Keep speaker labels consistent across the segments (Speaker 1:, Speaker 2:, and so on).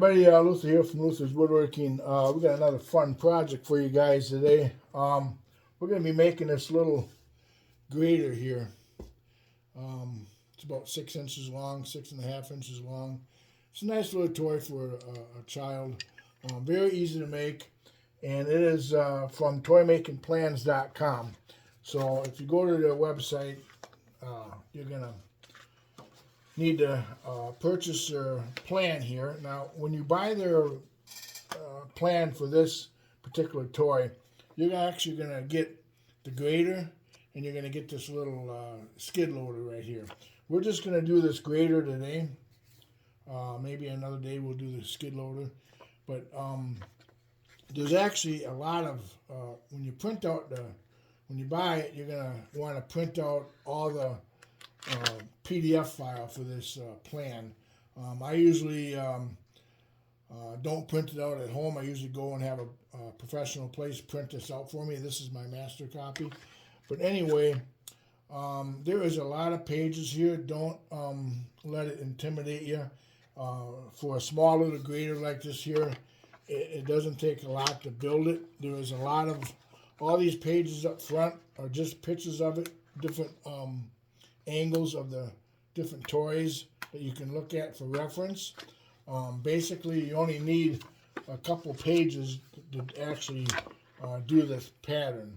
Speaker 1: everybody, Luther here from Luther's Woodworking. We got another fun project for you guys today. We're going to be making this little grater here. It's about 6 inches long, 6.5 inches long. It's a nice little toy for a child. Very easy to make, and it is from toymakingplans.com. So if you go to their website, you're going to need to purchase their plan here. Now, when you buy their plan for this particular toy, you're actually going to get the grater, and you're going to get this little skid loader right here. We're just going to do this grater today. Maybe another day we'll do the skid loader. But there's actually a lot of, when you print out when you buy it, you're going to want to print out all the PDF file for this plan. I usually don't print it out at home. I usually go and have a professional place print this out for me. This is my master copy. But anyway, there is a lot of pages here. Don't let it intimidate you. For a small little grater like this here, it doesn't take a lot to build it. There is a lot of, all these pages up front are just pictures of it, different angles of the different toys that you can look at for reference. Basically, you only need a couple pages to actually do this pattern.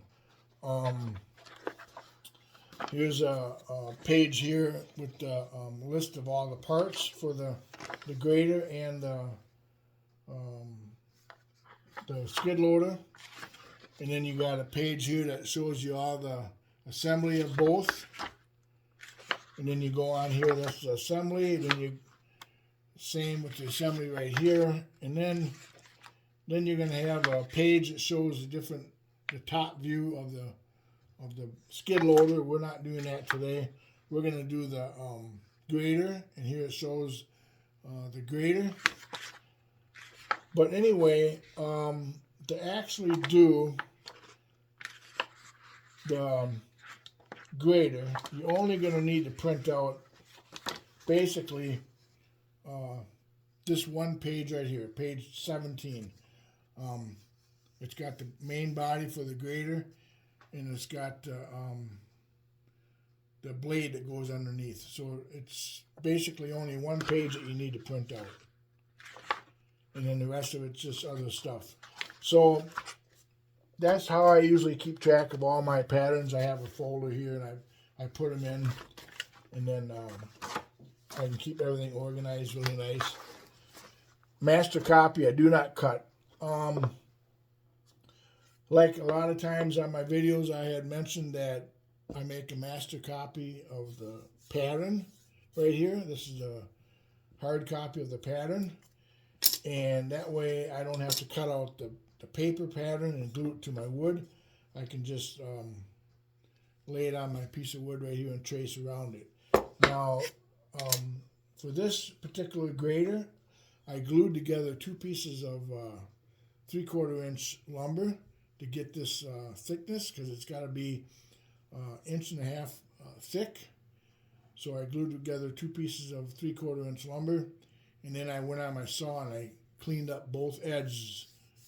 Speaker 1: Here's a page here with the list of all the parts for the grater and the skid loader. And then you got a page here that shows you all the assembly of both. And then you go on here, that's the assembly. Then you same with the assembly right here. And then you're going to have a page that shows the top view of the skid loader. We're not doing that today. We're going to do the grater, and here it shows the grater. But anyway, to actually do the grater, you're only going to need to print out basically this one page right here, page 17. It's got the main body for the grater, and it's got the blade that goes underneath. So it's basically only one page that you need to print out, and then the rest of it's just other stuff. So that's how I usually keep track of all my patterns. I have a folder here, and I put them in, and then I can keep everything organized really nice. Master copy, I do not cut. Like a lot of times on my videos, I had mentioned that I make a master copy of the pattern right here. This is a hard copy of the pattern, and that way I don't have to cut out the paper pattern and glue it to my wood. I can just lay it on my piece of wood right here and trace around it. Now, for this particular grater, I glued together 2 pieces of 3/4 inch lumber to get this thickness, because it's got to be 1.5 inches thick. So I glued together 2 pieces of 3/4 inch lumber, and then I went on my saw and I cleaned up both edges.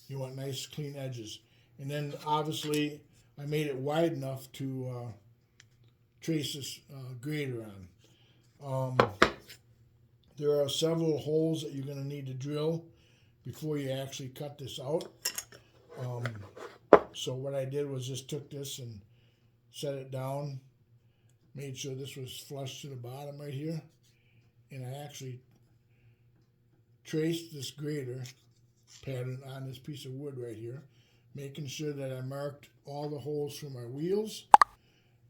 Speaker 1: You want nice clean edges. And then obviously I made it wide enough to trace this grater on. There are several holes that you're going to need to drill before you actually cut this out. So what I did was just took this and set it down, made sure this was flush to the bottom right here, and I actually traced this grater pattern on this piece of wood right here, making sure that I marked all the holes for my wheels.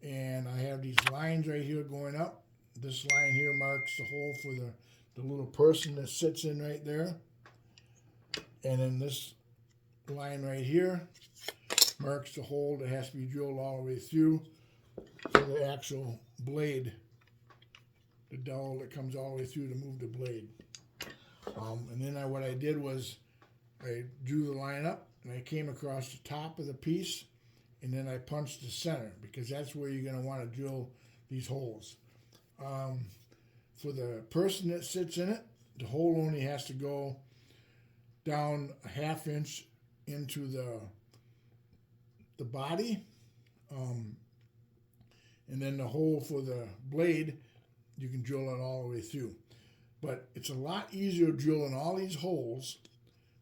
Speaker 1: And I have these lines right here going up. This line here marks the hole for the little person that sits in right there. And then this line right here marks the hole that has to be drilled all the way through for the actual blade, the dowel that comes all the way through to move the blade. And then what I did was I drew the line up, and I came across the top of the piece, and then I punched the center, because that's where you're going to want to drill these holes. For the person that sits in it, the hole only has to go down a 1/2 inch into the body, and then the hole for the blade, you can drill it all the way through. But it's a lot easier drilling all these holes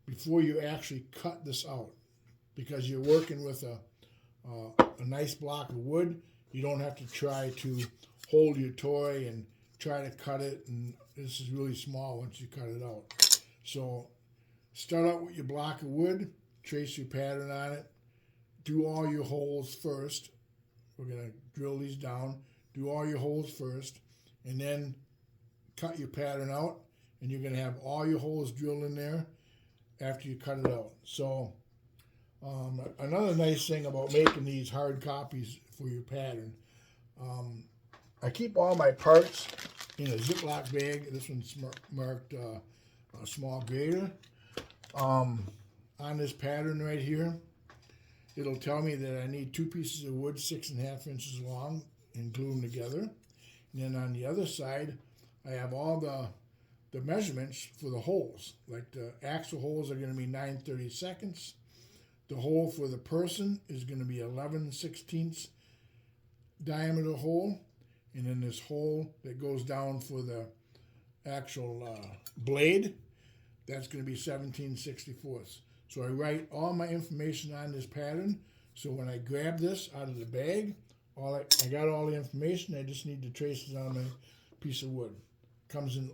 Speaker 1: before you actually cut this out, because you're working with a nice block of wood. You don't have to try to hold your toy and try to cut it, and this is really small once you cut it out. So start out with your block of wood, trace your pattern on it, do all your holes first. We're going to drill these down, do all your holes first, and then cut your pattern out, and you're going to have all your holes drilled in there after you cut it out. So another nice thing about making these hard copies for your pattern, I keep all my parts in a Ziploc bag. This one's marked a small grater. On this pattern right here, it'll tell me that I need 2 pieces of wood 6.5 inches long and glue them together. And then on the other side, I have all the measurements for the holes. Like the axle holes are going to be 9/32. The hole for the person is going to be 11/16 diameter hole. And then this hole that goes down for the actual blade, that's going to be 17/64. So I write all my information on this pattern. So when I grab this out of the bag, I got all the information. I just need to trace it on my piece of wood. Comes in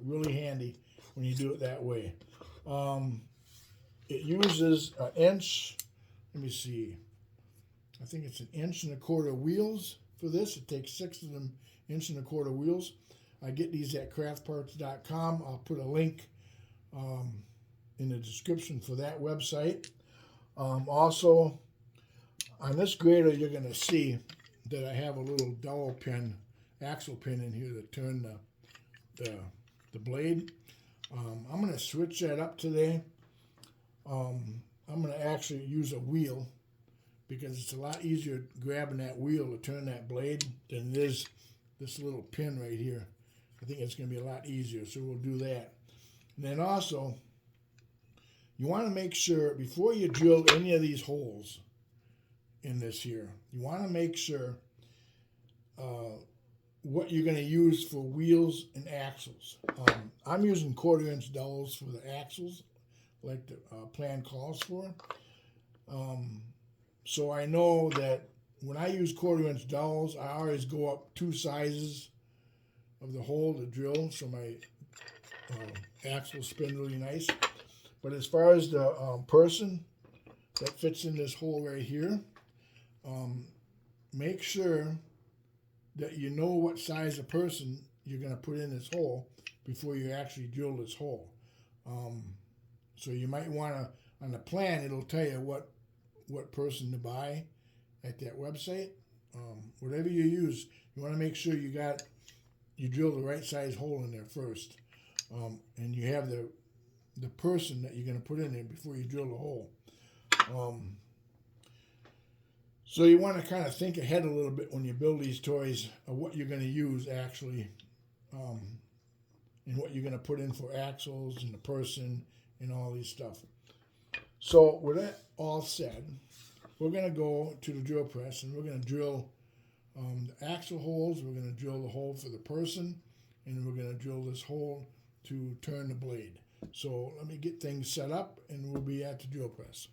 Speaker 1: really handy when you do it that way. It uses an inch. Let me see. I think it's 1.25 inch wheels for this. It takes 6 of them 1.25 inch wheels. I get these at craftparts.com. I'll put a link in the description for that website. Also, on this grater, you're going to see that I have a little dowel pin, axle pin in here to turn the blade. I'm going to switch that up today. I'm going to actually use a wheel, because it's a lot easier grabbing that wheel to turn that blade than it is this little pin right here. I think it's going to be a lot easier, so we'll do that. And then also, you want to make sure, before you drill any of these holes in this here, you want to make sure what you're going to use for wheels and axles. I'm using 1/4 inch dowels for the axles, like the plan calls for. So I know that when I use 1/4 inch dowels, I always go up 2 sizes of the hole to drill, so my axles spin really nice. But as far as the person that fits in this hole right here, make sure that you know what size of person you're going to put in this hole before you actually drill this hole. So you might want to, on the plan, it'll tell you what person to buy at that website. Whatever you use, you want to make sure you drill the right size hole in there first, and you have the person that you're going to put in there before you drill the hole. So you want to kind of think ahead a little bit when you build these toys of what you're going to use actually, and what you're going to put in for axles and the person and all these stuff. So with that all said, we're going to go to the drill press, and we're going to drill the axle holes. We're going to drill the hole for the person, and we're going to drill this hole to turn the blade. So let me get things set up, and we'll be at the drill press.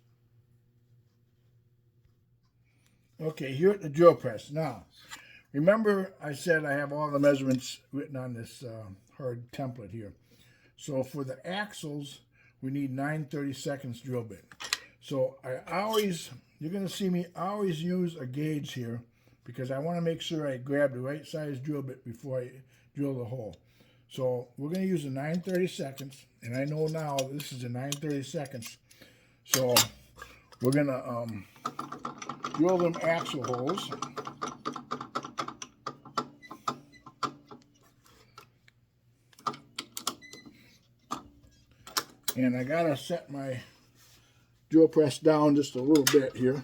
Speaker 1: Okay, here at the drill press. Now, remember I said I have all the measurements written on this hard template here. So for the axles, we need 9/32 drill bit. So you're going to see me always use a gauge here, because I want to make sure I grab the right size drill bit before I drill the hole. So we're going to use a 9/32, and I know now this is a 9/32. So we're going to drill them axle holes. And I got to set my drill press down just a little bit here.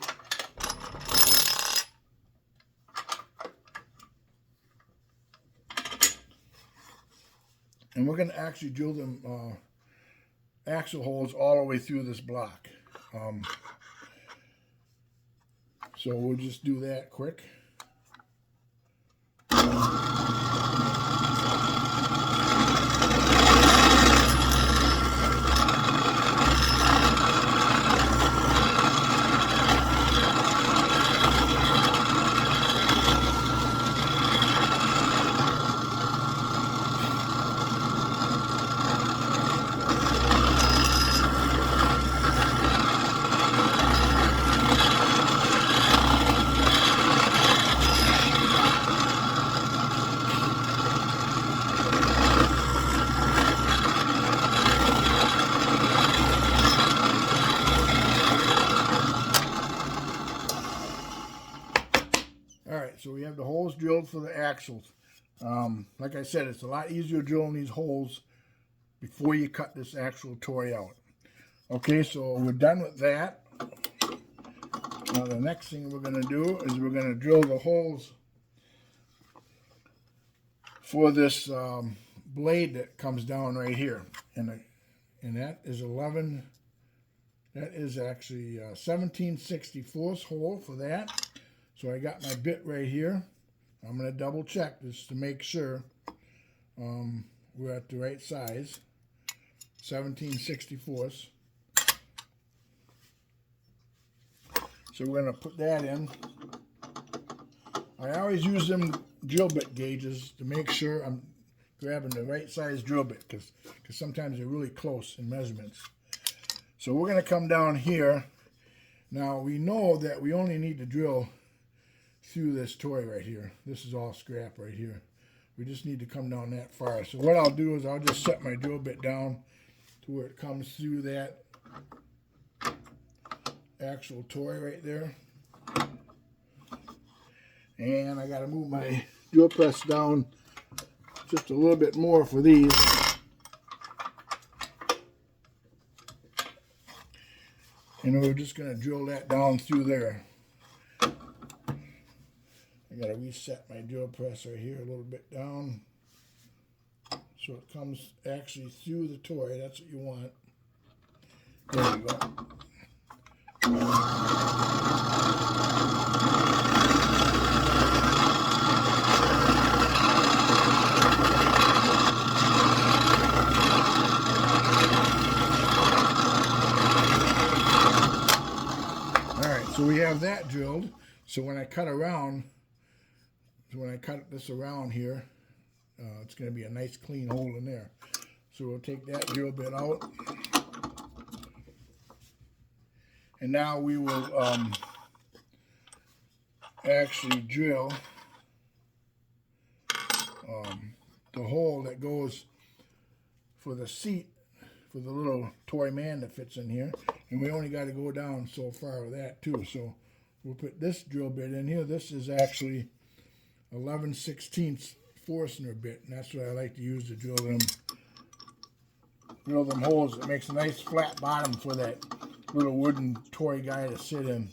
Speaker 1: And we're going to actually drill them axle holes all the way through this block. So we'll just do that quick. Alright, so we have the holes drilled for the axles. Like I said, it's a lot easier drilling these holes before you cut this actual toy out. Okay, so we're done with that. Now the next thing we're going to do is we're going to drill the holes for this blade that comes down right here. And that is 11, that is actually 17/64 hole for that. So I got my bit right here. I'm going to double check this to make sure we're at the right size. 17/64. So we're going to put that in. I always use them drill bit gauges to make sure I'm grabbing the right size drill bit, because sometimes they're really close in measurements. So we're going to come down here. Now we know that we only need to drill through this toy right here. This is all scrap right here. We just need to come down that far. So what I'll do is I'll just set my drill bit down to where it comes through that actual toy right there. And I got to move my drill press down just a little bit more for these. And we're just going to drill that down through there. I got to reset my drill press right here a little bit down so it comes actually through the toy. That's what you want. There we go. Alright, so we have that drilled. So when I cut this around here, it's going to be a nice clean hole in there. So we'll take that drill bit out. And now we will actually drill the hole that goes for the seat for the little toy man that fits in here. And we only got to go down so far with that too. So we'll put this drill bit in here. This is actually 11/16 Forstner bit, and that's what I like to use to drill them holes. It makes a nice flat bottom for that little wooden toy guy to sit in.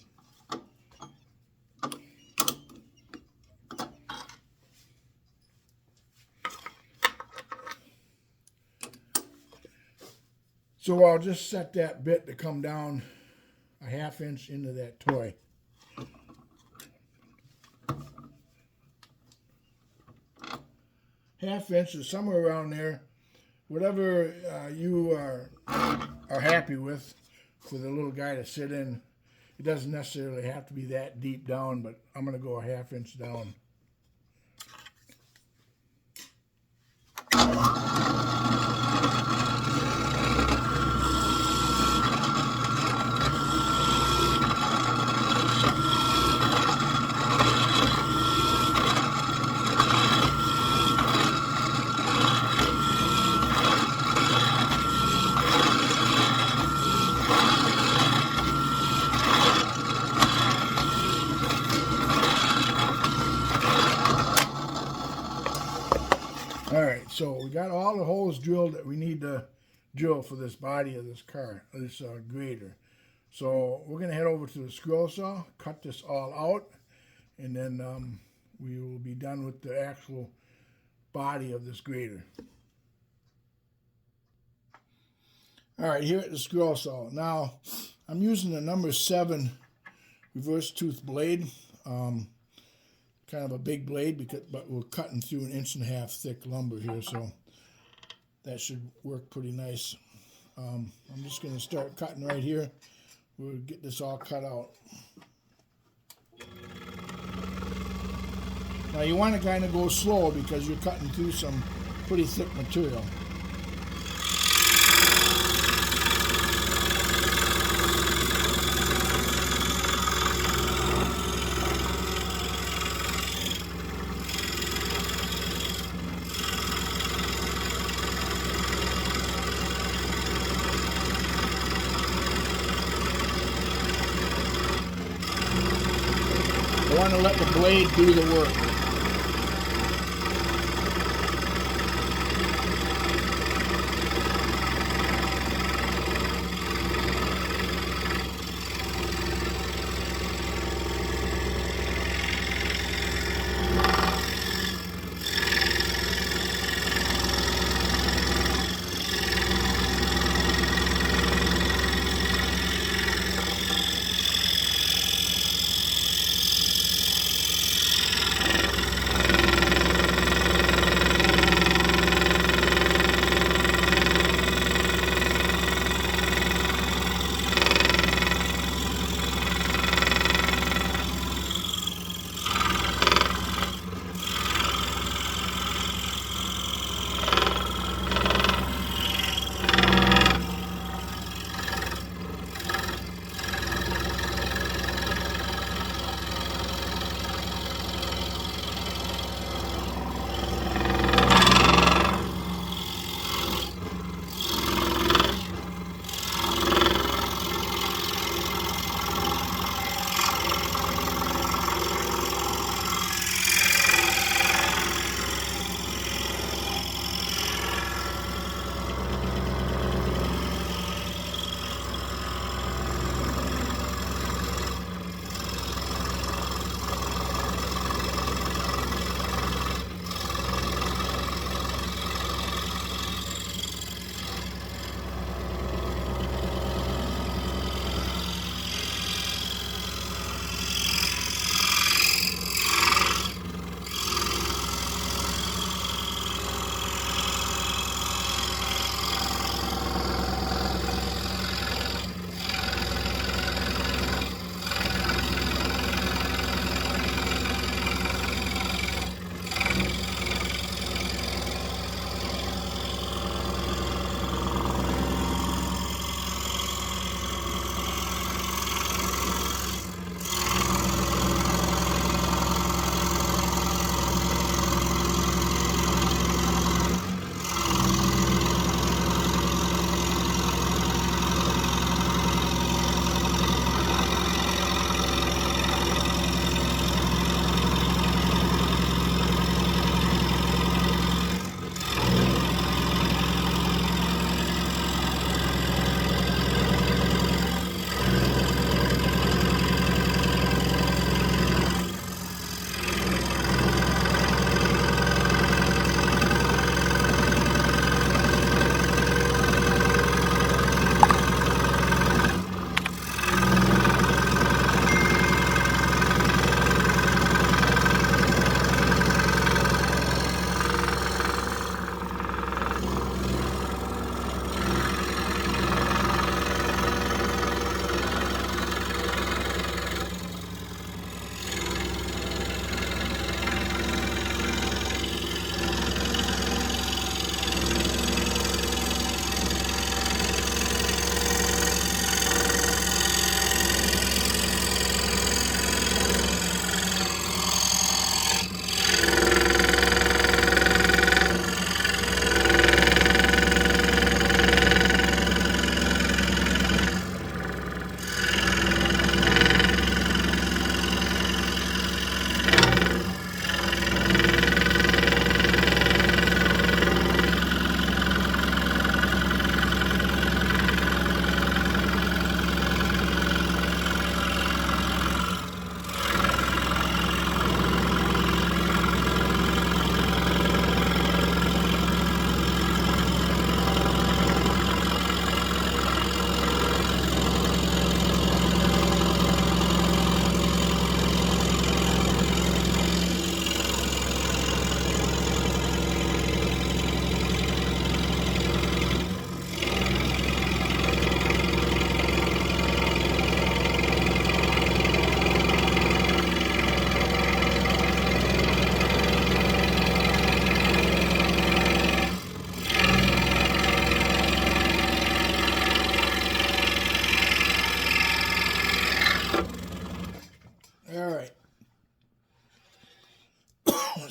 Speaker 1: So I'll just set that bit to come down a 1/2 inch into that toy. Half inch or somewhere around there, whatever you are happy with for the little guy to sit in. It doesn't necessarily have to be that deep down, but I'm going to go a 1/2 inch down. Alright, so we got all the holes drilled that we need to drill for this body of this car, this grader. So we're going to head over to the scroll saw, cut this all out, and then we will be done with the actual body of this grader. All right, here at the scroll saw. Now, I'm using the number 7 reverse tooth blade. Kind of a big blade, but we're cutting through 1.5 inch thick lumber here, so that should work pretty nice. I'm just going to start cutting right here. We'll get this all cut out. Now you want to kind of go slow because you're cutting through some pretty thick material. I want to let the blade do the work.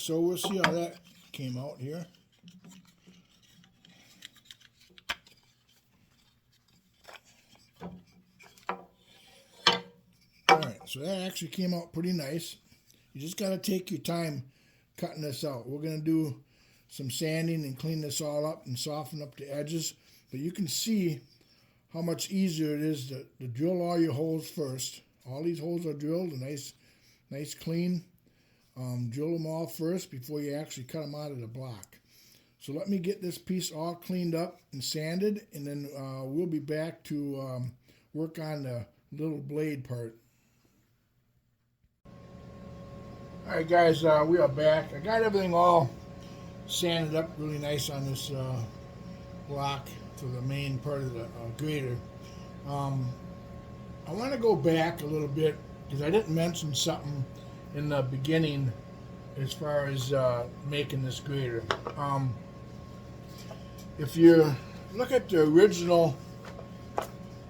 Speaker 1: So we'll see how that came out here. Alright, so that actually came out pretty nice. You just got to take your time cutting this out. We're going to do some sanding and clean this all up and soften up the edges. But you can see how much easier it is to drill all your holes first. All these holes are drilled, nice clean. Drill them all first before you actually cut them out of the block. So let me get this piece all cleaned up and sanded, and then we'll be back to work on the little blade part. Alright guys, we are back. I got everything all sanded up really nice on this block for the main part of the grater. I want to go back a little bit because I didn't mention something in the beginning as far as making this grater. If you look at the original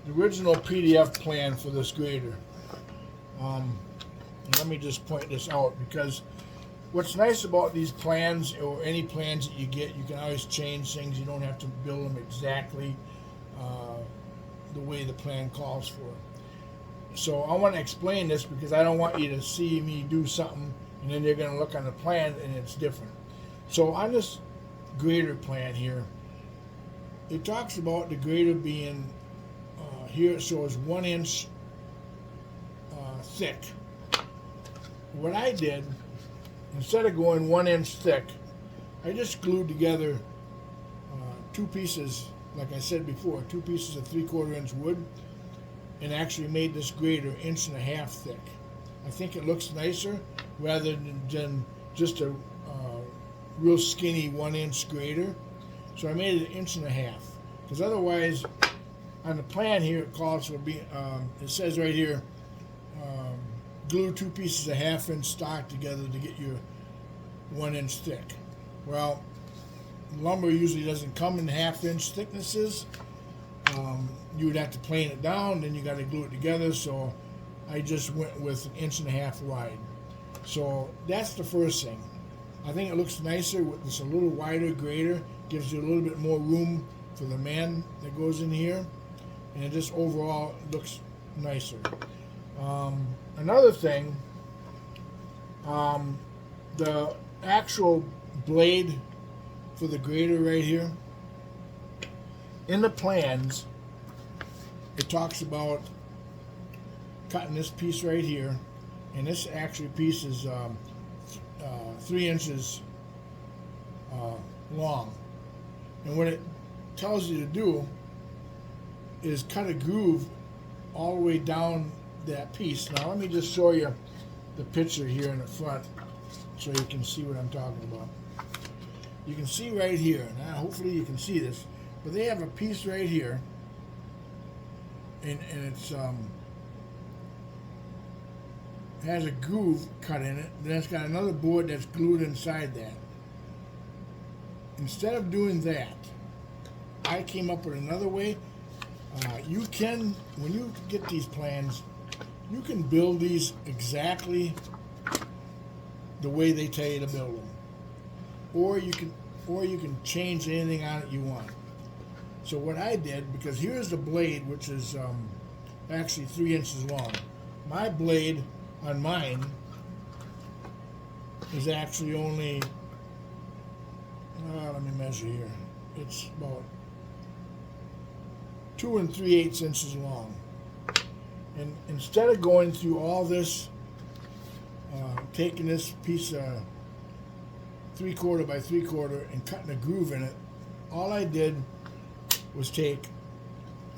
Speaker 1: PDF plan for this grater, let me just point this out, because what's nice about these plans, or any plans that you get, you can always change things. You don't have to build them exactly the way the plan calls for. So I want to explain this because I don't want you to see me do something and then you're going to look on the plan and it's different. So on this grater plan here, it talks about the grater being, here it shows 1 inch thick. What I did, instead of going 1 inch thick, I just glued together two pieces, like I said before, 2 pieces of 3/4 inch wood, and actually made this grater 1.5 inches thick. I think it looks nicer rather than just a real skinny 1 inch grater. So I made it 1.5 inches, because otherwise on the plan here it calls for it says right here, glue 2 pieces of 1/2 inch stock together to get your 1 inch thick. Well, lumber usually doesn't come in 1/2 inch thicknesses. You would have to plane it down, then you got to glue it together. So I just went with 1.5 inches wide. So that's the first thing. I think it looks nicer with this a little wider grater. Gives you a little bit more room for the man that goes in here, and it just overall looks nicer. Another thing, the actual blade for the grater right here, in the plans, it talks about cutting this piece right here, and this actually piece is 3 inches long. And what it tells you to do is cut a groove all the way down that piece. Now let me just show you the picture here in the front so you can see what I'm talking about. You can see right here, now hopefully you can see this, but they have a piece right here, and it's has a groove cut in it. Then it's got another board that's glued inside that. Instead of doing that, I came up with another way. You can, when you get these plans, you can build these exactly the way they tell you to build them, or you can change anything on it you want. So what I did, because here's the blade, which is actually 3 inches long. My blade on mine is actually only, let me measure here. It's about 2 3/8 inches long. And instead of going through all this, taking this piece of 3/4 by 3/4 and cutting a groove in it, all I did was take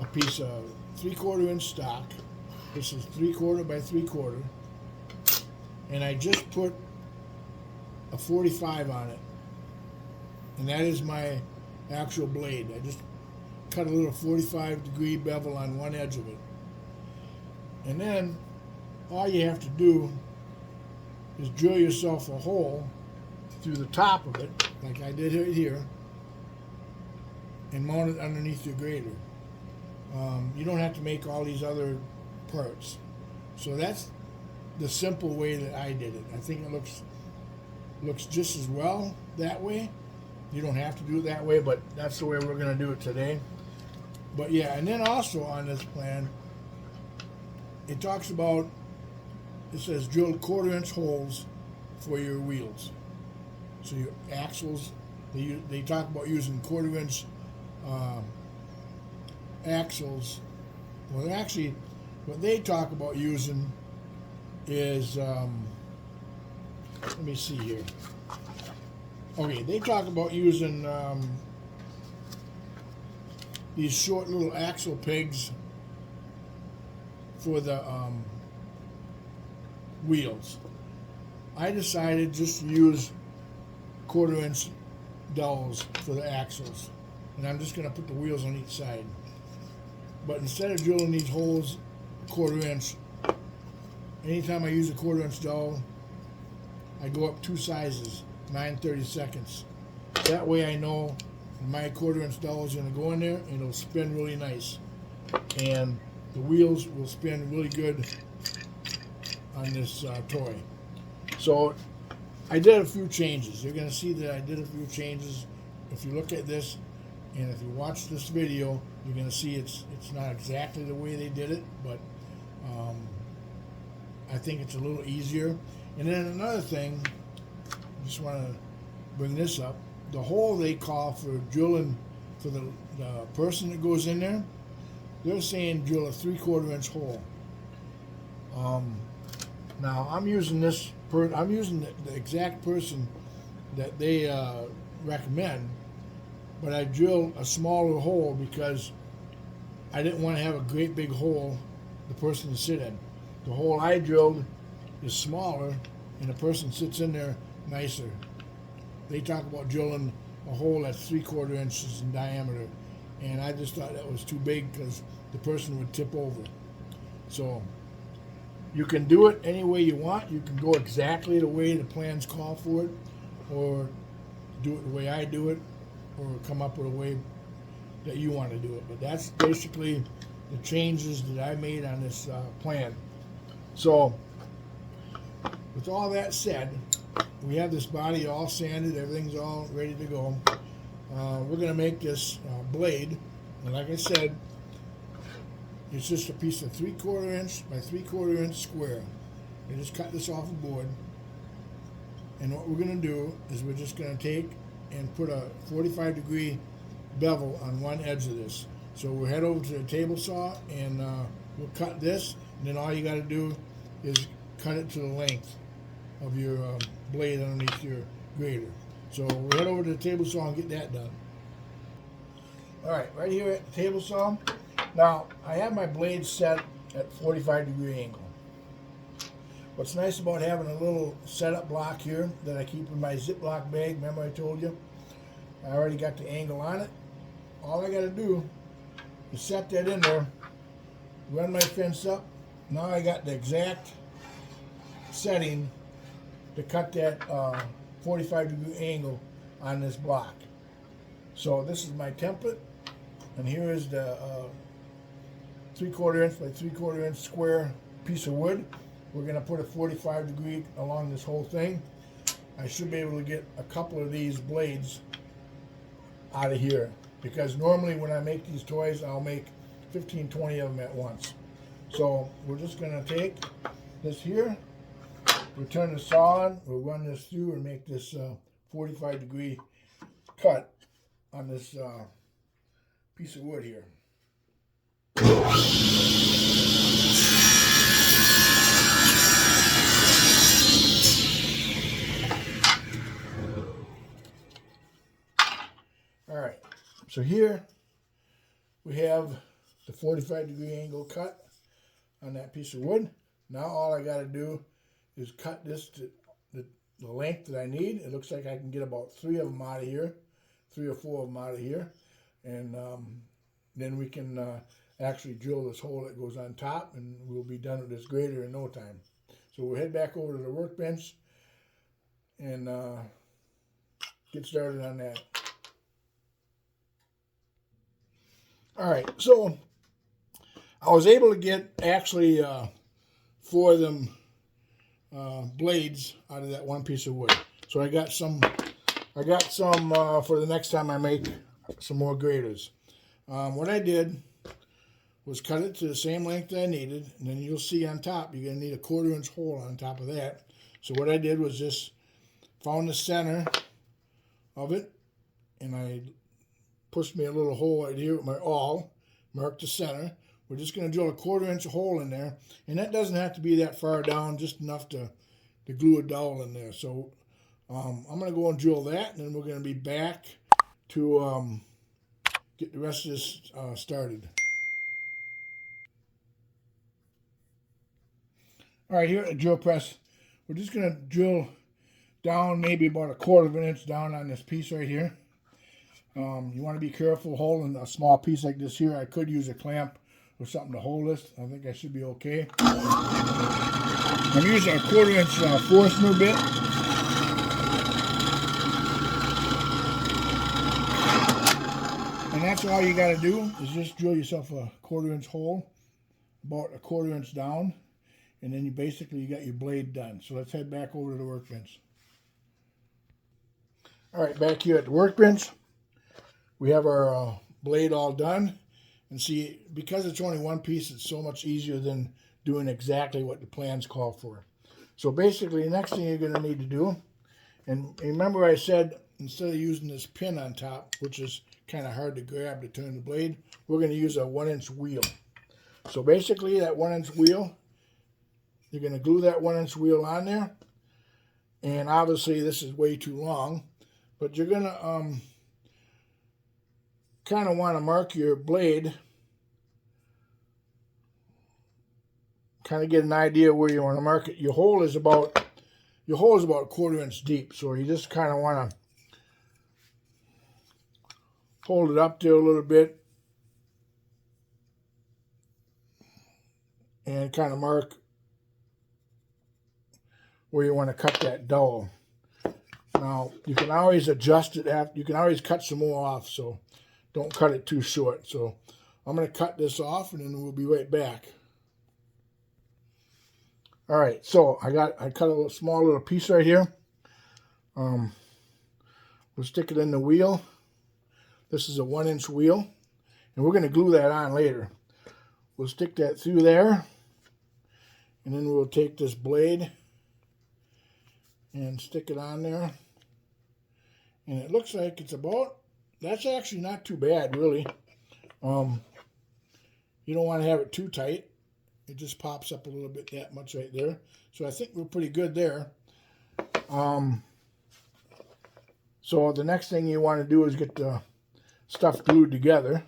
Speaker 1: a piece of 3/4 inch stock. This is 3/4 by 3/4, and I just put a 45 on it, and that is my actual blade. I just cut a little 45-degree bevel on one edge of it, and then all you have to do is drill yourself a hole through the top of it, like I did right here, and mount it underneath your grater. You don't have to make all these other parts. So that's the simple way that I did it. I think it looks looks just as well that way. You don't have to do it that way, but that's the way we're going to do it today. But yeah, and then also on this plan, it talks about, it says drill 1/4 inch holes for your wheels. So your axles, they talk about using 1/4 inch axles. Well, actually, what they talk about using is, let me see here. Okay, they talk about using these short little axle pegs for the wheels. I decided just to use 1/4 inch dowels for the axles, and I'm just going to put the wheels on each side. But instead of drilling these holes 1/4 inch, anytime I use a 1/4 inch dowel, I go up 2 sizes, 9/32. That way I know my 1/4 inch dowel is going to go in there and it'll spin really nice. And the wheels will spin really good on this toy. So I did a few changes. You're going to see that I did a few changes. If you look at this and if you watch this video, you're going to see it's not exactly the way they did it, but I think it's a little easier. And then another thing, I just want to bring this up. The hole they call for drilling for the person that goes in there, they're saying drill a 3/4 inch hole. Now I'm using this. I'm using the exact person that they recommend, but I drilled a smaller hole because I didn't want to have a great big hole the person to sit in. The hole I drilled is smaller, and the person sits in there nicer. They talk about drilling a hole that's 3/4 inches in diameter, and I just thought that was too big because the person would tip over. So you can do it any way you want. You can go exactly the way the plans call for it, or do it the way I do it, or come up with a way that you want to do it. But that's basically the changes that I made on this plan. So with all that said, we have this body all sanded, everything's all ready to go. We're going to make this blade, and like I said, it's just a piece of 3/4 inch by 3/4 inch square. You just cut this off a board, and what we're going to do is we're just going to take and put a 45-degree bevel on one edge of this. So we'll head over to the table saw, and we'll cut this, and then all you got to do is cut it to the length of your blade underneath your grater. So we'll head over to the table saw and get that done. Alright, right here at the table saw. Now, I have my blade set at 45-degree angle. What's nice about having a little setup block here that I keep in my Ziploc bag, remember I told you? I already got the angle on it. All I got to do is set that in there, run my fence up. Now I got the exact setting to cut that 45-degree angle on this block. So this is my template, and here is the 3/4 inch by 3/4 inch square piece of wood. We're going to put a 45-degree along this whole thing. I should be able to get a couple of these blades out of here, because normally when I make these toys, I'll make 15, 20 of them at once. So we're just going to take this here, we'll turn the saw on, we'll run this through and make this 45-degree cut on this piece of wood here. Alright, so here we have the 45-degree angle cut on that piece of wood. Now all I got to do is cut this to the length that I need. It looks like I can get about 3 of them out of here, 3 or 4 of them out of here, and then we can actually drill this hole that goes on top, and we'll be done with this grater in no time. So we'll head back over to the workbench and get started on that. Alright, so I was able to get actually 4 of them blades out of that one piece of wood. So I got some for the next time I make some more graters. What I did was cut it to the same length that I needed, and then you'll see on top you're going to need a 1/4 inch hole on top of that. So what I did was just found the center of it, and I pushed me a little hole right here with my awl, marked the center. We're just going to drill a 1/4 inch hole in there, and that doesn't have to be that far down, just enough to glue a dowel in there. So I'm going to go and drill that, and then we're going to be back to get the rest of this started. All right, here at the drill press, we're just going to drill down maybe about a 1/4 inch down on this piece right here. You want to be careful holding a small piece like this here. I could use a clamp or something to hold this. I think I should be okay. I'm using a 1/4 inch Forstner bit. And that's all you got to do is just drill yourself a 1/4 inch hole, about a 1/4 inch down, and then you got your blade done. So let's head back over to the workbench. All right, back here at the workbench, we have our blade all done. And see, because it's only one piece, it's so much easier than doing exactly what the plans call for. So basically, the next thing you're going to need to do, and remember I said instead of using this pin on top, which is kind of hard to grab to turn the blade, we're going to use a 1 inch wheel. So basically, that 1 inch wheel, you're going to glue that 1 inch wheel on there. And obviously, this is way too long, but you're going to kind of want to mark your blade, kind of get an idea where you want to mark it. Your hole is about a 1/4 inch deep, so you just kind of want to hold it up there a little bit and kind of mark where you want to cut that dowel. Now you can always adjust it after. You can always cut some more off, so don't cut it too short. So I'm going to cut this off, and then we'll be right back. All right, so I cut a small little piece right here. We'll stick it in the wheel. This is a 1 inch wheel, and we're going to glue that on later. We'll stick that through there, and then we'll take this blade and stick it on there. And it looks like it's about, that's actually not too bad, really. You don't want to have it too tight. It just pops up a little bit, that much right there. So I think we're pretty good there. So the next thing you want to do is get the stuff glued together.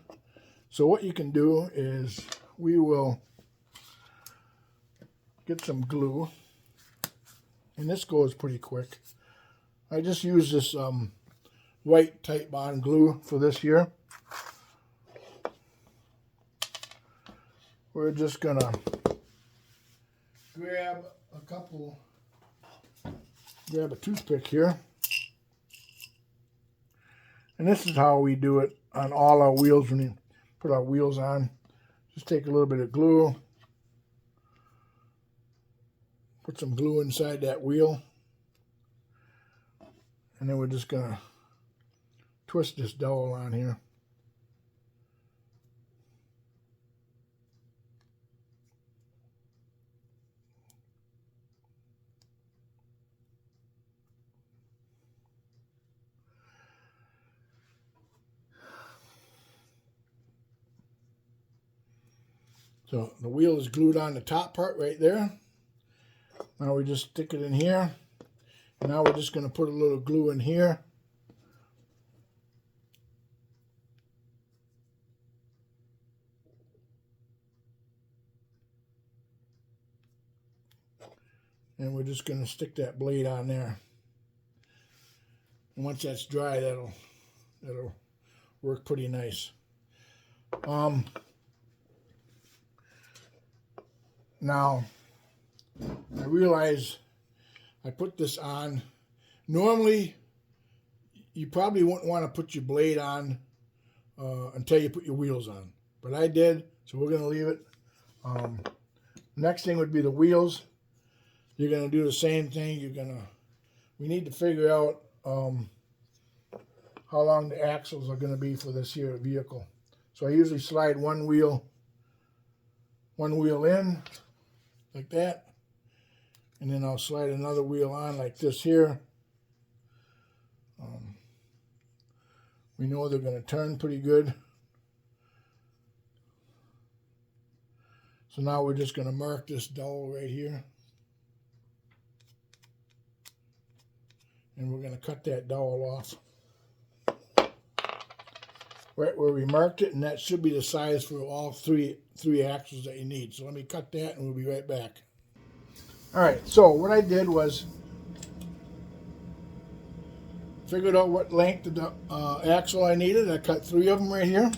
Speaker 1: So what you can do is we will get some glue. And this goes pretty quick. I just use this white tight bond glue for this here. We're just gonna grab a toothpick here. And this is how we do it on all our wheels when you put our wheels on. Just take a little bit of glue, put some glue inside that wheel, and then we're just gonna twist this dowel on here. So the wheel is glued on the top part right there. Now we just stick it in here. And now we're just going to put a little glue in here. And we're just going to stick that blade on there. And once that's dry, that'll work pretty nice. Now, I realize I put this on. Normally, you probably wouldn't want to put your blade on until you put your wheels on. But I did, so we're going to leave it. Next thing would be the wheels. You're going to do the same thing. You're going to we need to figure out how long the axles are going to be for this here vehicle. So I usually slide one wheel in like that, and then I'll slide another wheel on like this here. We know they're going to turn pretty good. So now we're just going to mark this dowel right here. And we're going to cut that dowel off right where we marked it, and that should be the size for all three axles that you need. So let me cut that and we'll be right back. Alright, so what I did was figured out what length of the axle I needed. I cut 3 of them right here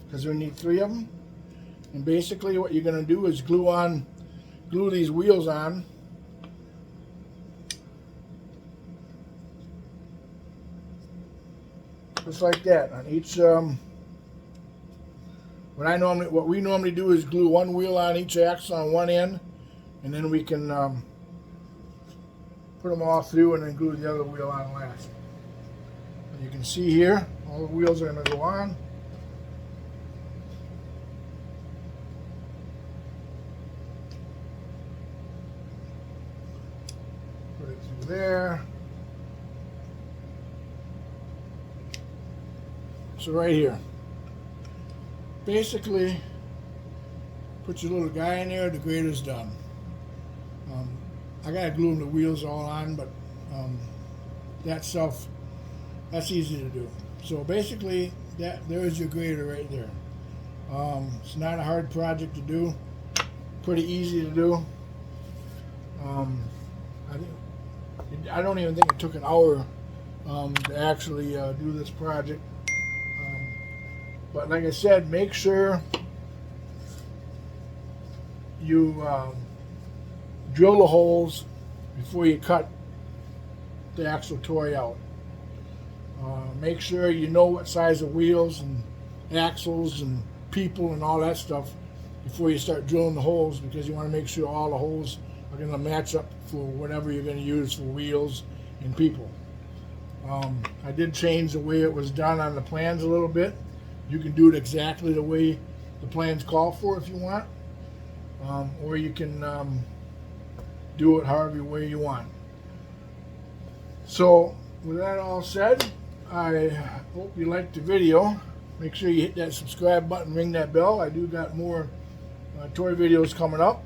Speaker 1: because we need 3 of them. And basically what you're going to do is glue these wheels on. Just like that on each. What we normally do is glue one wheel on each axle on one end, and then we can put them all through and then glue the other wheel on last. And you can see here, all the wheels are going to go on. Put it through there. So right here, basically, put your little guy in there, the grader's done. I gotta glue the wheels all on, but that's easy to do. So basically, there's your grader right there. It's not a hard project to do, pretty easy to do. I don't even think it took an hour to actually do this project. But like I said, make sure you drill the holes before you cut the axle toy out. Make sure you know what size of wheels and axles and people and all that stuff before you start drilling the holes, because you want to make sure all the holes are going to match up for whatever you're going to use for wheels and people. I did change the way it was done on the plans a little bit. You can do it exactly the way the plans call for if you want, or you can do it however way you want. So with that all said, I hope you liked the video. Make sure you hit that subscribe button, ring that bell. I do got more toy videos coming up.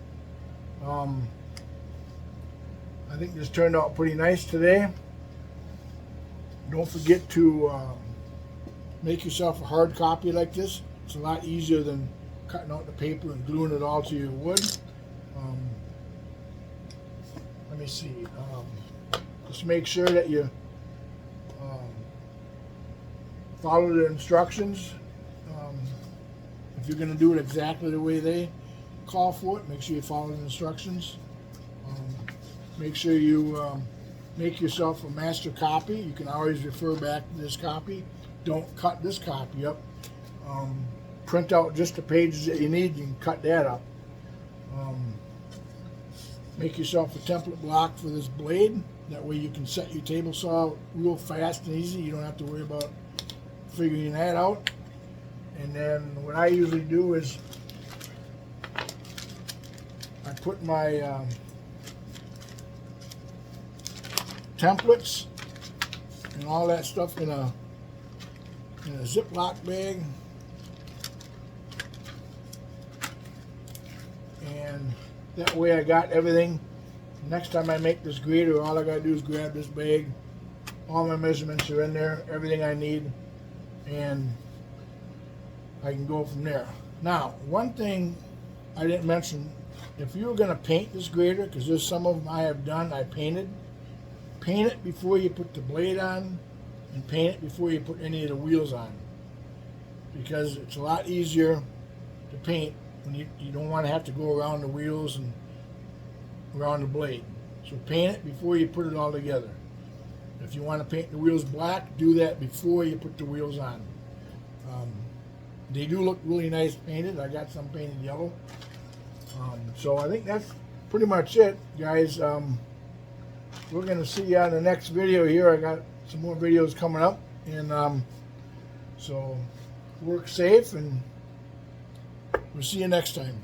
Speaker 1: I think this turned out pretty nice today. Don't forget to make yourself a hard copy like this. It's a lot easier than cutting out the paper and gluing it all to your wood. Let me see. Just make sure that you follow the instructions. If you're going to do it exactly the way they call for it, make sure you follow the instructions. Make sure you make yourself a master copy. You can always refer back to this copy. Don't cut this copy up. Print out just the pages that you need. You can cut that up. Make yourself a template block for this blade. That way you can set your table saw real fast and easy. You don't have to worry about figuring that out. And then what I usually do is I put my templates and all that stuff in a Ziploc bag, and that way I got everything. Next time I make this grader, all I gotta do is grab this bag. All my measurements are in there, everything I need, and I can go from there. Now, one thing I didn't mention, if you were gonna paint this grader, because there's some of them I have done, I painted. Paint it before you put the blade on, and paint it before you put any of the wheels on, because it's a lot easier to paint when you don't want to have to go around the wheels and around the blade. So paint it before you put it all together. If you want to paint the wheels black, do that before you put the wheels on. They do look really nice painted. I got some painted yellow. So I think that's pretty much it, guys. we're going to see you on the next video here. I got some more videos coming up. And so work safe, and we'll see you next time.